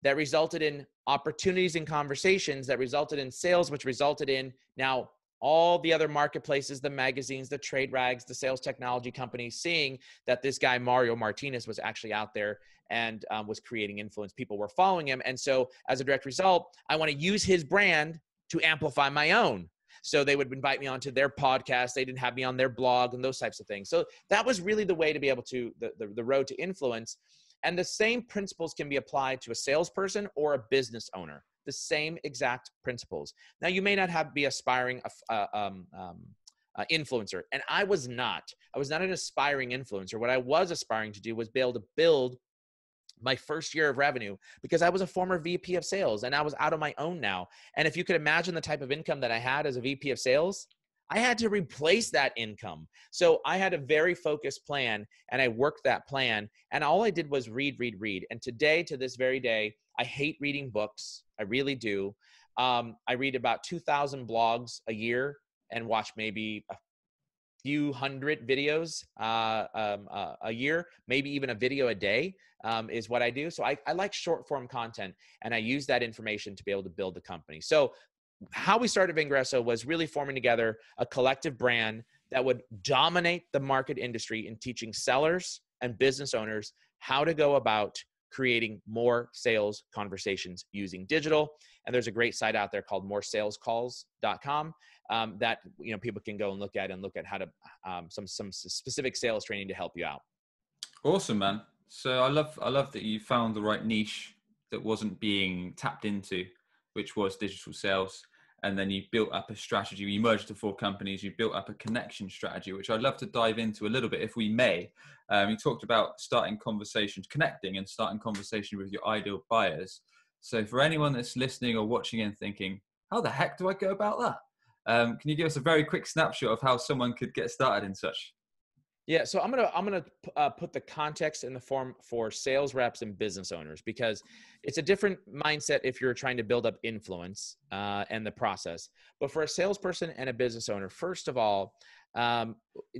that resulted in opportunities and conversations that resulted in sales, which resulted in now all the other marketplaces, the magazines, the trade rags, the sales technology companies seeing that this guy, Mario Martinez, was actually out there and was creating influence. People were following him. And so as a direct result, I want to use his brand to amplify my own. So they would invite me onto their podcast. They didn't have me on their blog and those types of things. So that was really the way to be able to, the road to influence. And the same principles can be applied to a salesperson or a business owner. The same exact principles. Now, you may not be aspiring influencer, and I was not. I was not an aspiring influencer. What I was aspiring to do was be able to build my first year of revenue, because I was a former VP of sales and I was out on my own now. And if you could imagine the type of income that I had as a VP of sales, I had to replace that income. So I had a very focused plan and I worked that plan, and all I did was read. And today, to this very day, I hate reading books. I really do. I read about 2,000 blogs a year and watch maybe a few hundred videos a year, maybe even a video a day is what I do. So I like short form content, and I use that information to be able to build the company. So how we started Vengreso was really forming together a collective brand that would dominate the market industry in teaching sellers and business owners how to go about creating more sales conversations using digital. And there's a great site out there called moresalescalls.com that people can go and look at how to some specific sales training to help you out. Awesome, man. So I love that you found the right niche that wasn't being tapped into, which was digital sales. And then you built up a strategy. You merged the 4 companies. You built up a connection strategy, which I'd love to dive into a little bit, if we may. You talked about starting conversations, connecting and starting conversation with your ideal buyers. So for anyone that's listening or watching and thinking, how the heck do I go about that? Can you give us a very quick snapshot of how someone could get started in such? Yeah, so I'm gonna put the context in the form for sales reps and business owners, because it's a different mindset if you're trying to build up influence and the process. But for a salesperson and a business owner, first of all,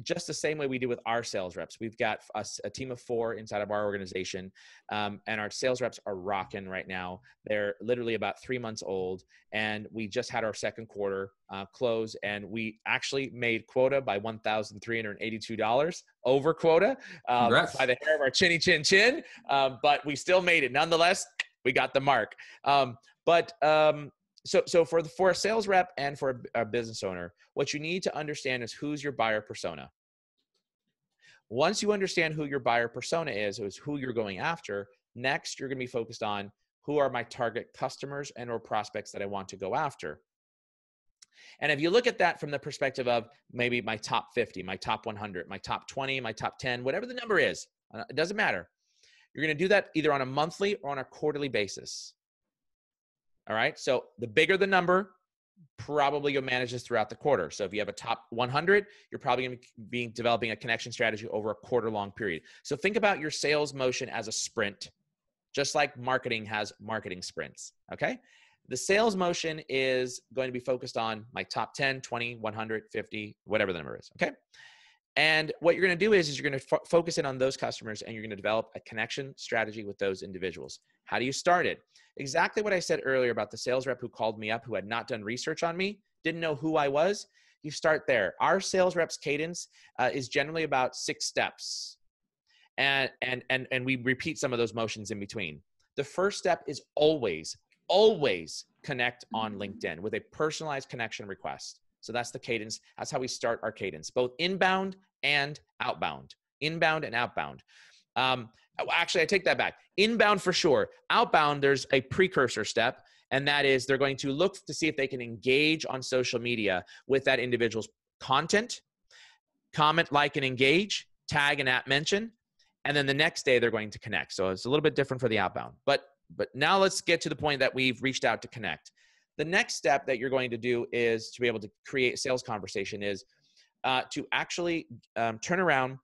just the same way we do with our sales reps, we've got a team of 4 inside of our organization, and our sales reps are rocking right now. They're literally about 3 months old, and we just had our second quarter close, and we actually made quota by $1,382 over quota by the hair of our chinny chin chin, but we still made it. Nonetheless, we got the mark. So for a sales rep and for a business owner, what you need to understand is who's your buyer persona. Once you understand who your buyer persona is who you're going after, next you're going to be focused on who are my target customers and or prospects that I want to go after. And if you look at that from the perspective of maybe my top 50, my top 100, my top 20, my top 10, whatever the number is, it doesn't matter. You're going to do that either on a monthly or on a quarterly basis. All right. So the bigger the number, probably you'll manage this throughout the quarter. So if you have a top 100, you're probably going to be developing a connection strategy over a quarter-long period. So think about your sales motion as a sprint, just like marketing has marketing sprints. Okay. The sales motion is going to be focused on my top 10, 20, 100, 50, whatever the number is. Okay. And what you're going to do is you're going to focus in on those customers, and you're going to develop a connection strategy with those individuals. How do you start it? Exactly what I said earlier about the sales rep who called me up, who had not done research on me, didn't know who I was. You start there. Our sales reps cadence is generally about 6 steps. And we repeat some of those motions in between. The first step is always connect on LinkedIn with a personalized connection request. So that's the cadence. That's how we start our cadence, both inbound and outbound. Inbound and outbound. Actually, I take that back. Inbound for sure. Outbound, there's a precursor step, And that is they're going to look to see if they can engage on social media with that individual's content, comment, like, and engage, tag and @mention. And then the next day they're going to connect. So it's a little bit different for the outbound. But now let's get to the point that we've reached out to connect. The next step that you're going to do is to be able to create sales conversation is to actually turn around.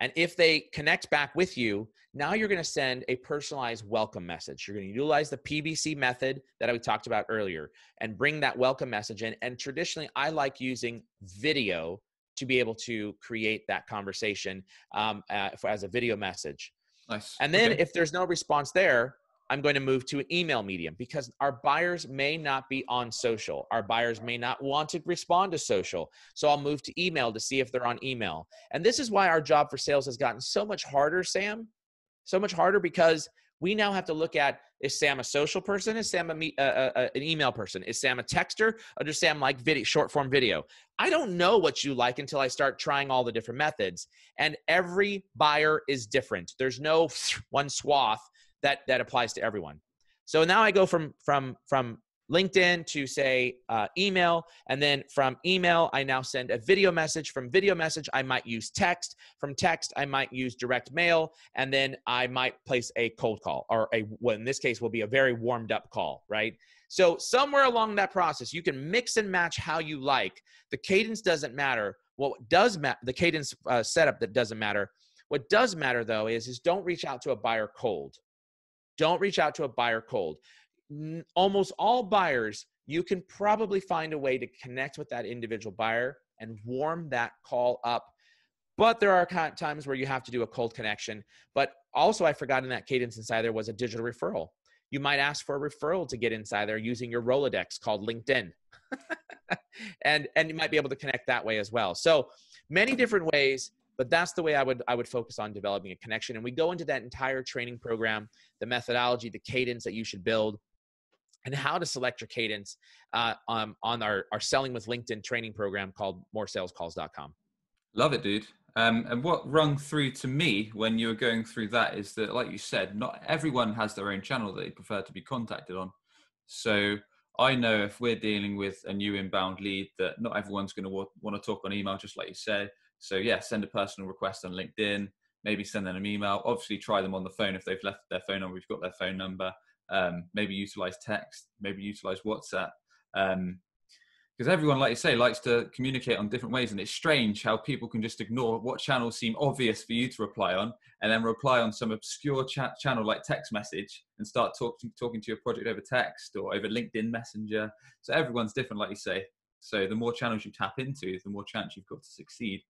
And if they connect back with you, now you're going to send a personalized welcome message. You're going to utilize the PVC method that we talked about earlier and bring that welcome message in. And traditionally, I like using video to be able to create that conversation as a video message. Nice. And then if there's no response there, I'm going to move to an email medium because our buyers may not be on social. Our buyers may not want to respond to social. So I'll move to email to see if they're on email. And this is why our job for sales has gotten so much harder, Sam. So much harder because we now have to look at, is Sam a social person? Is Sam an email person? Is Sam a texter? Or does Sam like video, short form video? I don't know what you like until I start trying all the different methods. And every buyer is different. There's no one swath that applies to everyone. So now I go from LinkedIn to say email, and then from email I now send a video message. From video message I might use text. From text I might use direct mail, and then I might place a cold call, or what in this case will be a very warmed up call, right? So somewhere along that process you can mix and match how you like. The cadence doesn't matter. What does matter, the cadence setup, that doesn't matter. What does matter though is don't reach out to a buyer cold. Don't reach out to a buyer cold. Almost all buyers, you can probably find a way to connect with that individual buyer and warm that call up. But there are times where you have to do a cold connection. But also, I forgot in that cadence inside there was a digital referral. You might ask for a referral to get inside there using your Rolodex called LinkedIn. and you might be able to connect that way as well. So many different ways. But that's the way I would focus on developing a connection. And we go into that entire training program, the methodology, the cadence that you should build, and how to select your cadence on our Selling with LinkedIn training program called moresalescalls.com. Love it, dude. And what rung through to me when you were going through that is that, like you said, not everyone has their own channel that they prefer to be contacted on. So I know if we're dealing with a new inbound lead that not everyone's going to want to talk on email, just like you say. So yeah, send a personal request on LinkedIn, maybe send them an email, obviously try them on the phone. If they've left their phone number, we've got their phone number, maybe utilize text, maybe utilize WhatsApp. Because everyone, like you say, likes to communicate on different ways. And it's strange how people can just ignore what channels seem obvious for you to reply on and then reply on some obscure channel like text message and start talking to your project over text or over LinkedIn Messenger. So everyone's different, like you say. So the more channels you tap into, the more chance you've got to succeed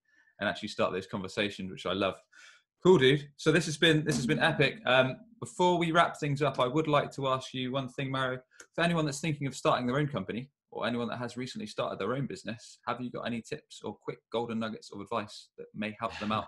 and actually start those conversations, which I love. Cool, dude. So this has been epic. Before we wrap things up, I would like to ask you one thing, Mario. For anyone that's thinking of starting their own company or anyone that has recently started their own business, have you got any tips or quick golden nuggets of advice that may help them out?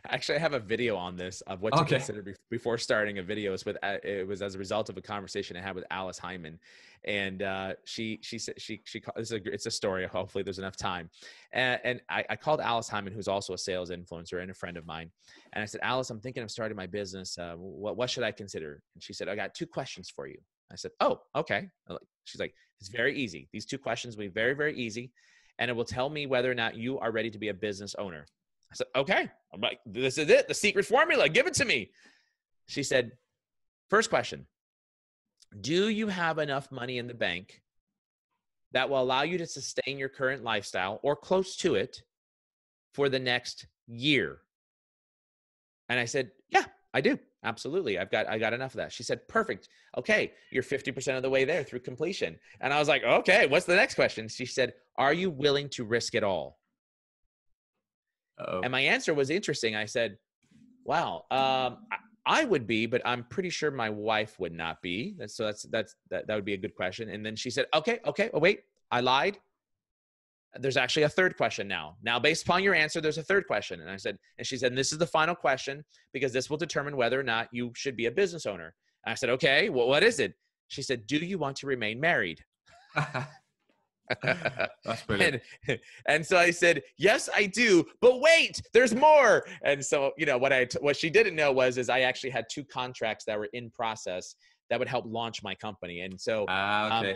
Actually, I have a video on this of what to consider before starting a video. It was as a result of a conversation I had with Alice Hyman, and she said it's a story. Hopefully, there's enough time. And I called Alice Hyman, who's also a sales influencer and a friend of mine, and I said, Alice, I'm thinking of starting my business. What should I consider? And she said, I got 2 questions for you. I said, oh, okay. She's like, it's very easy. These 2 questions will be very, very easy, and it will tell me whether or not you are ready to be a business owner. I said, okay. I'm like, this is it, the secret formula. Give it to me. She said, first question, do you have enough money in the bank that will allow you to sustain your current lifestyle or close to it for the next year? And I said, yeah, I do. Absolutely. I got enough of that. She said, perfect. Okay. You're 50% of the way there through completion. And I was like, okay, what's the next question? She said, are you willing to risk it all? Uh-oh. And my answer was interesting. I said, wow, I would be, but I'm pretty sure my wife would not be. So that would be a good question. And then she said, okay. Oh, wait, I lied. There's actually a third question now. Now, based upon your answer, there's a third question. And she said, and this is the final question because this will determine whether or not you should be a business owner. And I said, okay, well, what is it? She said, do you want to remain married? That's brilliant. And so I said, yes, I do, but wait, there's more. And so, what she didn't know is I actually had 2 contracts that were in process that would help launch my company. And so, okay.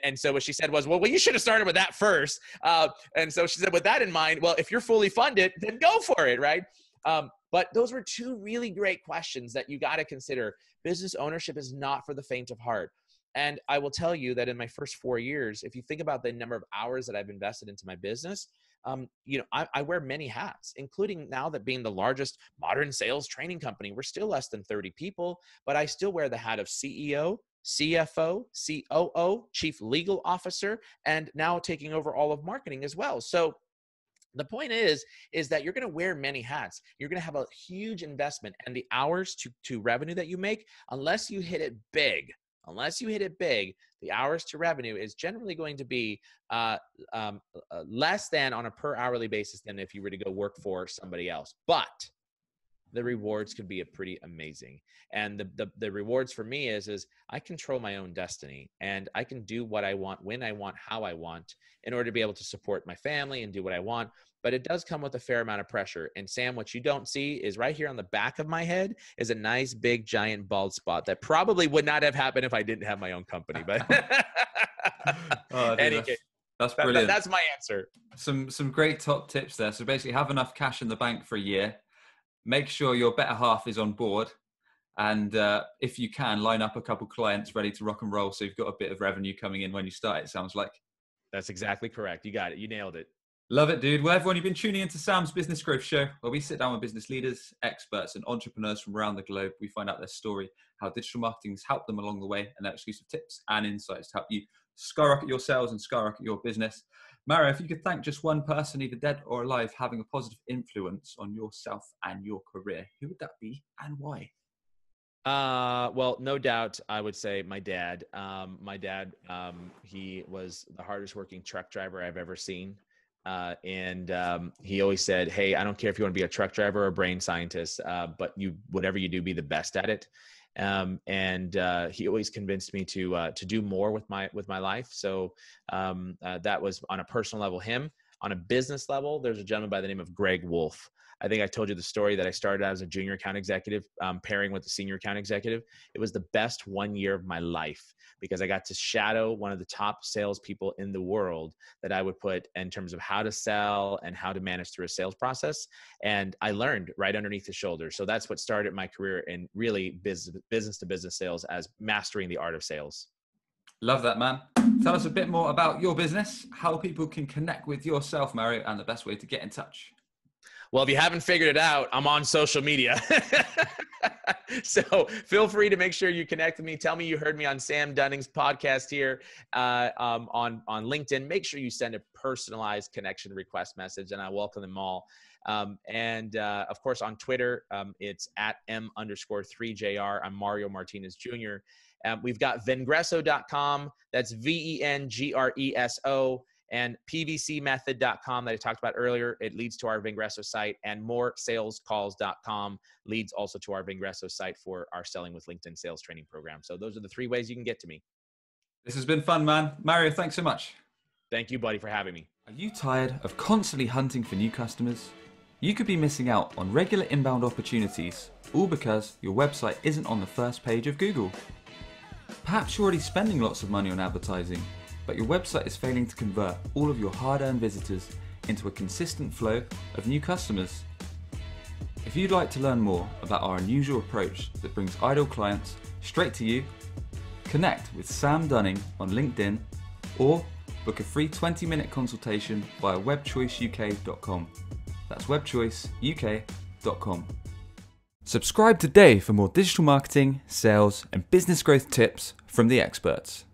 and so what she said was, well, you should have started with that first. And so she said, with that in mind, well, if you're fully funded, then go for it, right? But those were two really great questions that you got to consider. Business ownership is not for the faint of heart. And I will tell you that in my first 4 years, if you think about the number of hours that I've invested into my business, I wear many hats, including now that being the largest modern sales training company. We're still less than 30 people, but I still wear the hat of CEO, CFO, COO, Chief Legal Officer, and now taking over all of marketing as well. So the point is that you're going to wear many hats. You're going to have a huge investment, and the hours to revenue that you make, unless you hit it big, the hours to revenue is generally going to be less than on a per hourly basis than if you were to go work for somebody else. But the rewards could be pretty amazing. And the rewards for me is I control my own destiny, and I can do what I want, when I want, how I want, in order to be able to support my family and do what I want. But it does come with a fair amount of pressure. And Sam, what you don't see is right here on the back of my head is a nice, big, giant bald spot that probably would not have happened if I didn't have my own company. But Oh, dude, that's brilliant. That's my answer. Some great top tips there. So basically, have enough cash in the bank for a year. Make sure your better half is on board. And if you can, line up a couple clients ready to rock and roll, so you've got a bit of revenue coming in when you start, it sounds like. That's exactly correct. You got it. You nailed it. Love it, dude. Well, everyone, you've been tuning into Sam's Business Growth Show, where we sit down with business leaders, experts, and entrepreneurs from around the globe. We find out their story, how digital marketing has helped them along the way, and their exclusive tips and insights to help you skyrocket your sales and skyrocket your business. Mario, if you could thank just one person, either dead or alive, having a positive influence on yourself and your career, who would that be and why? Well, no doubt, I would say my dad. He was the hardest working truck driver I've ever seen. He always said, hey, I don't care if you want to be a truck driver or a brain scientist, but whatever you do, be the best at it. He always convinced me to do more with my life. So, that was on a personal level, him. On a business level, there's a gentleman by the name of Greg Wolf. I think I told you the story that I started out as a junior account executive, pairing with the senior account executive. It was the best 1 year of my life because I got to shadow one of the top salespeople in the world that I would put in terms of how to sell and how to manage through a sales process. And I learned right underneath his shoulder. So that's what started my career in really business to business sales, as mastering the art of sales. Love that, man. Tell us a bit more about your business, how people can connect with yourself, Mario, and the best way to get in touch. Well, if you haven't figured it out, I'm on social media. So feel free to make sure you connect with me. Tell me you heard me on Sam Dunning's podcast here on LinkedIn. Make sure you send a personalized connection request message, and I welcome them all. Of course, on Twitter, it's at @M_3JR. I'm Mario Martinez Jr. We've got Vengreso.com. That's VENGRESO. And pvcmethod.com that I talked about earlier. It leads to our Vengreso site, and moresalescalls.com leads also to our Vengreso site for our Selling with LinkedIn sales training program. So those are the 3 ways you can get to me. This has been fun, man. Mario, thanks so much. Thank you, buddy, for having me. Are you tired of constantly hunting for new customers? You could be missing out on regular inbound opportunities, all because your website isn't on the first page of Google. Perhaps you're already spending lots of money on advertising, but your website is failing to convert all of your hard-earned visitors into a consistent flow of new customers. If you'd like to learn more about our unusual approach that brings idle clients straight to you, connect with Sam Dunning on LinkedIn or book a free 20-minute consultation via webchoiceuk.com. That's webchoiceuk.com. Subscribe today for more digital marketing, sales, and business growth tips from the experts.